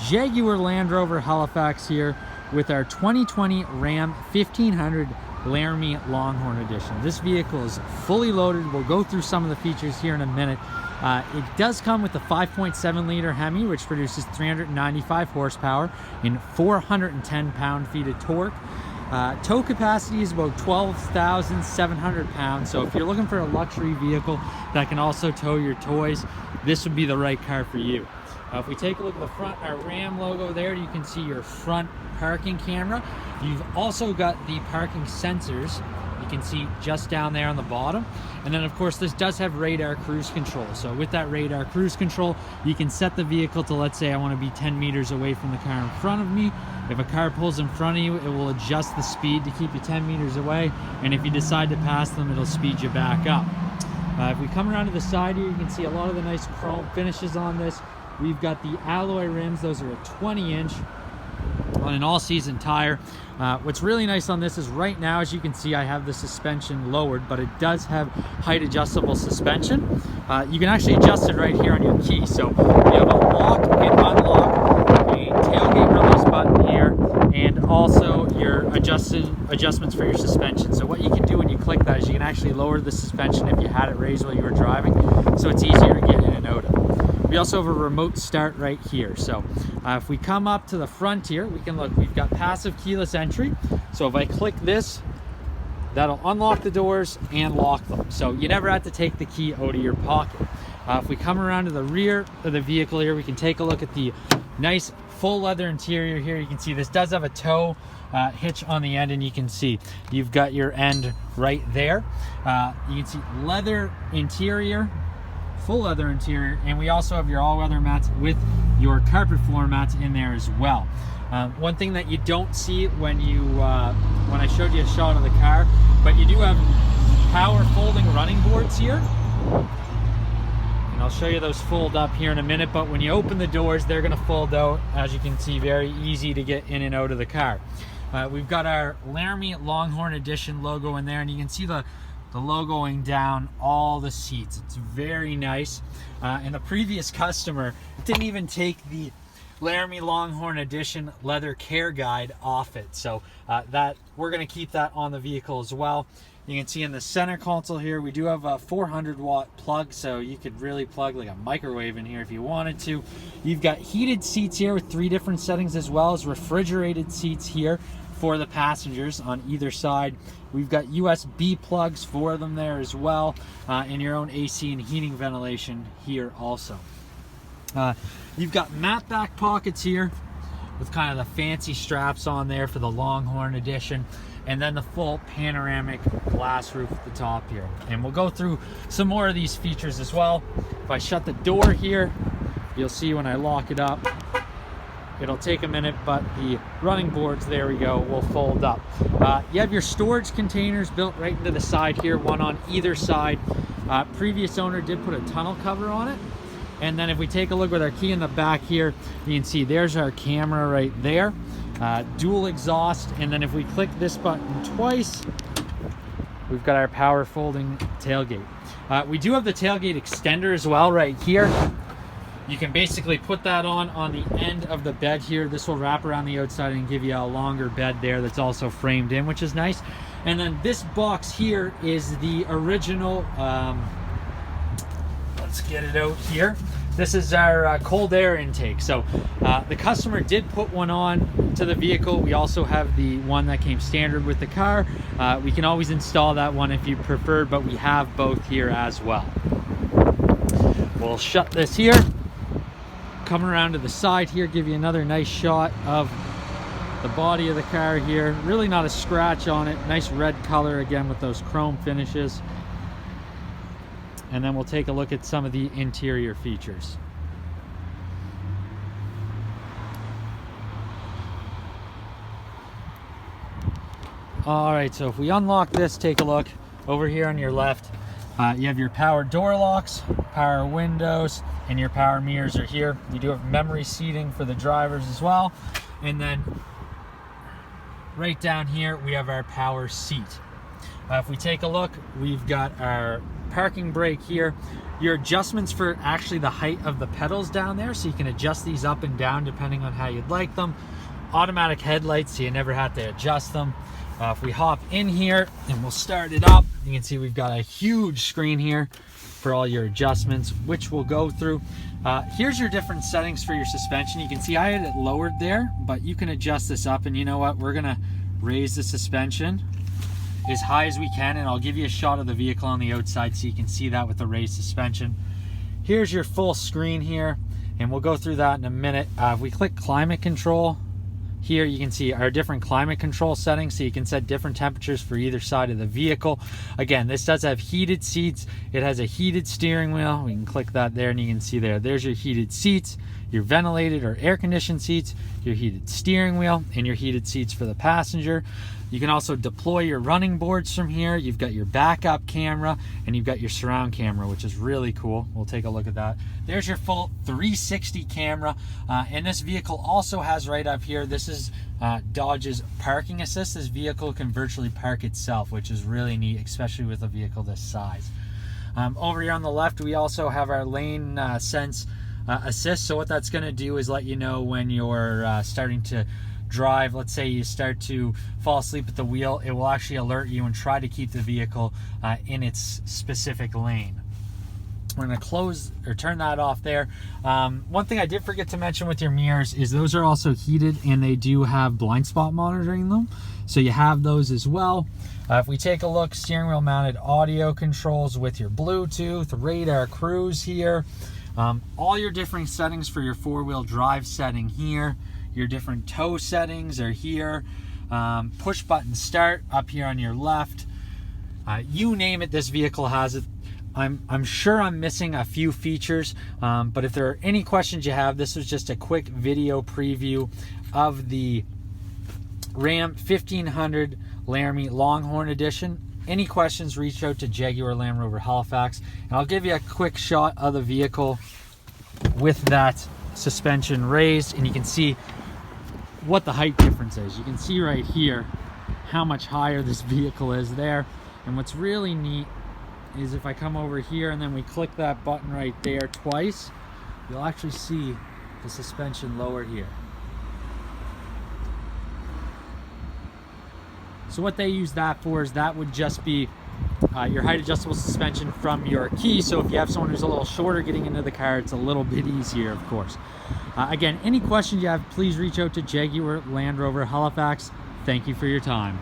Jaguar Land Rover Halifax here with our 2020 Ram 1500 Laramie Longhorn Edition. This vehicle is fully loaded. We'll go through some of the features here in a minute. It does come with a 5.7 liter Hemi, which produces 395 horsepower and 410 pound-feet of torque. Tow capacity is about 12,700 pounds. So if you're looking for a luxury vehicle that can also tow your toys, this would be the right car for you. If we take a look at the front, our Ram logo there, you can see your front parking camera. You've also got the parking sensors. You can see just down there on the bottom. And then of course this does have radar cruise control. So with that radar cruise control, you can set the vehicle to, let's say I want to be 10 meters away from the car in front of me. If a car pulls in front of you, it will adjust the speed to keep you 10 meters away. And if you decide to pass them, it'll speed you back up. If we come around to the side here, you can see a lot of the nice chrome finishes on this. We've got the alloy rims. Those are a 20-inch on an all-season tire. What's really nice on this is right now, as you can see, I have the suspension lowered, but it does have height adjustable suspension. You can actually adjust it right here on your key. So you have a lock and unlock, a tailgate release button here, and also your adjustments for your suspension. So what you can do when you click that is you can actually lower the suspension if you had it raised while you were driving, so it's easier to get in and out of. We also have a remote start right here. So if we come up to the front here, we can look, we've got passive keyless entry. So if I click this, that'll unlock the doors and lock them. So you never have to take the key out of your pocket. If we come around to the rear of the vehicle here, we can take a look at the nice full leather interior here. You can see this does have a tow hitch on the end, and you can see you've got your end right there. You can see leather interior, full leather interior, and we also have your all-weather mats with your carpet floor mats in there as well. One thing that you don't see when I showed you a shot of the car, but you do have power folding running boards here, and I'll show you those fold up here in a minute. But when you open the doors, they're going to fold out, as you can see, very easy to get in and out of the car. We've got our Laramie Longhorn Edition logo in there, and you can see the logoing down all the seats. It's very nice. And the previous customer didn't even take the Laramie Longhorn Edition leather care guide off it. So that we're going to keep that on the vehicle as well. You can see in the center console here, we do have a 400-watt plug, so you could really plug like a microwave in here if you wanted to. You've got heated seats here with 3 different settings, as well as refrigerated seats here for the passengers on either side. We've got USB plugs for them there as well, and your own AC and heating ventilation here also. You've got matte back pockets here with kind of the fancy straps on there for the Longhorn Edition, and then the full panoramic glass roof at the top here. And we'll go through some more of these features as well. If I shut the door here, you'll see when I lock it up, it'll take a minute, but the running boards, there we go, will fold up. You have your storage containers built right into the side here, one on either side. Previous owner did put a tunnel cover on it. And then if we take a look with our key in the back here, you can see there's our camera right there. Dual exhaust, and then if we click this button twice, we've got our power folding tailgate. We do have the tailgate extender as well right here. You can basically put that on the end of the bed here. This will wrap around the outside and give you a longer bed there that's also framed in, which is nice. And then this box here is the original, let's get it out here. This is our cold air intake. So the customer did put one on to the vehicle. We also have the one that came standard with the car. We can always install that one if you prefer, but we have both here as well. We'll shut this here. Come around to the side here, give you another nice shot of the body of the car here. Really not a scratch on it. Nice red color again with those chrome finishes. And then we'll take a look at some of the interior features. All right, so if we unlock this, take a look over here on your left. You have your power door locks, power windows, and your power mirrors are here. You do have memory seating for the drivers as well. And then right down here, we have our power seat. If we take a look, we've got our parking brake here. Your adjustments for actually the height of the pedals down there, so you can adjust these up and down depending on how you'd like them. Automatic headlights, so you never have to adjust them. If we hop in here and we'll start it up, you can see we've got a huge screen here for all your adjustments, which we'll go through. Here's your different settings for your suspension. You can see I had it lowered there, but you can adjust this up, and you know what? We're gonna raise the suspension as high as we can, and I'll give you a shot of the vehicle on the outside so you can see that with the raised suspension. Here's your full screen here, and we'll go through that in a minute. If we click climate control, here you can see our different climate control settings, so you can set different temperatures for either side of the vehicle. Again, this does have heated seats. It has a heated steering wheel. We can click that there, and you can see there's your heated seats, your ventilated or air conditioned seats, your heated steering wheel, and your heated seats for the passenger. You can also deploy your running boards from here. You've got your backup camera, and you've got your surround camera, which is really cool. We'll take a look at that. There's your full 360 camera, and this vehicle also has right up here, this is Dodge's parking assist. This vehicle can virtually park itself, which is really neat, especially with a vehicle this size. Over here on the left, we also have our lane sense assist. So what that's going to do is let you know when you're starting to drive. Let's say you start to fall asleep at the wheel, it will actually alert you and try to keep the vehicle in its specific lane. We're going to close or turn that off there. One thing I did forget to mention with your mirrors is those are also heated, and they do have blind spot monitoring them, so you have those as well. If we take a look, steering wheel mounted audio controls with your Bluetooth, radar cruise here, all your different settings for your four-wheel drive setting here. Your different tow settings are here. Push button start up here on your left. You name it, this vehicle has it. I'm sure I'm missing a few features, but if there are any questions you have, this was just a quick video preview of the Ram 1500 Laramie Longhorn Edition. Any questions, reach out to Jaguar Land Rover Halifax, and I'll give you a quick shot of the vehicle with that suspension raised, and you can see what the height difference is. You can see right here how much higher this vehicle is there. And what's really neat is if I come over here and then we click that button right there twice, you'll actually see the suspension lower here. So what they use that for is that would just be your height adjustable suspension from your key. So if you have someone who's a little shorter getting into the car, it's a little bit easier, of course. Again, any questions you have, please reach out to Jaguar Land Rover Halifax. Thank you for your time.